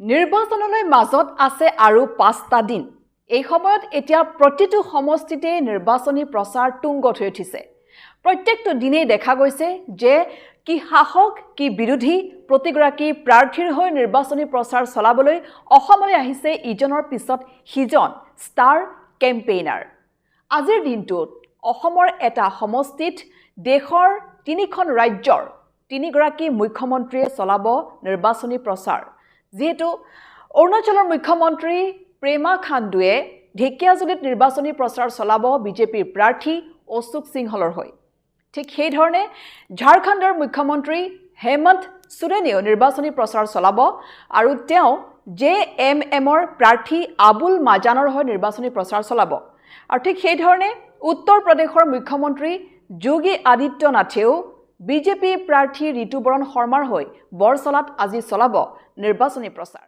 নিৰ্বাচনলৈ মাজত আছে আৰু ৫টা দিন। এই সময়ত এতিয়া প্ৰতিটো সমষ্টিতে নিৰ্বাচনী প্ৰচাৰ তুংগত হৈ উঠিছে। প্ৰত্যেকটো দিনেই দেখা গৈছে যে কি শাসক কি বিৰোধী প্ৰতিগৰাকী প্ৰাৰ্থীৰ হৈ নিৰ্বাচনী প্ৰচাৰ চলাবলৈ অসমলৈ আহিছে ইজনৰ পিছত সিজন ষ্টাৰ কেম্পেইনাৰ। আজিৰ দিনটোত অসমৰ এটা সমষ্টিত দেশৰ ৩খন ৰাজ্যৰ ৩গৰাকী মুখ্যমন্ত্ৰীয়ে চলাব নিৰ্বাচনী প্ৰচাৰ। যেহেতু অৰুণাচলৰ মুখ্যমন্ত্ৰী প্ৰেমা খাণ্ডুৱে ঢেকিয়াজুলিত নিৰ্বাচনী প্ৰচাৰ চলাব বিজেপিৰ প্ৰাৰ্থী অশোক সিংহলৰ হৈ। ঠিক সেইধৰণে ঝাৰখণ্ডৰ মুখ্যমন্ত্ৰী হেমন্ত সোৰেনেও নিৰ্বাচনী প্ৰচাৰ চলাব আৰু তেওঁ JMMৰ প্ৰাৰ্থী আবুল মাজানৰ হৈ নিৰ্বাচনী প্ৰচাৰ চলাব। আৰু ঠিক সেইধৰণে উত্তৰ প্ৰদেশৰ মুখ্যমন্ত্ৰী যোগী আদিত্য নাথেও বিজেপি প্ৰাৰ্থী ঋতুবৰণ শৰ্মাৰ হৈ বৰছলাত আজি চলাব নিৰ্বাচনী প্ৰচাৰ।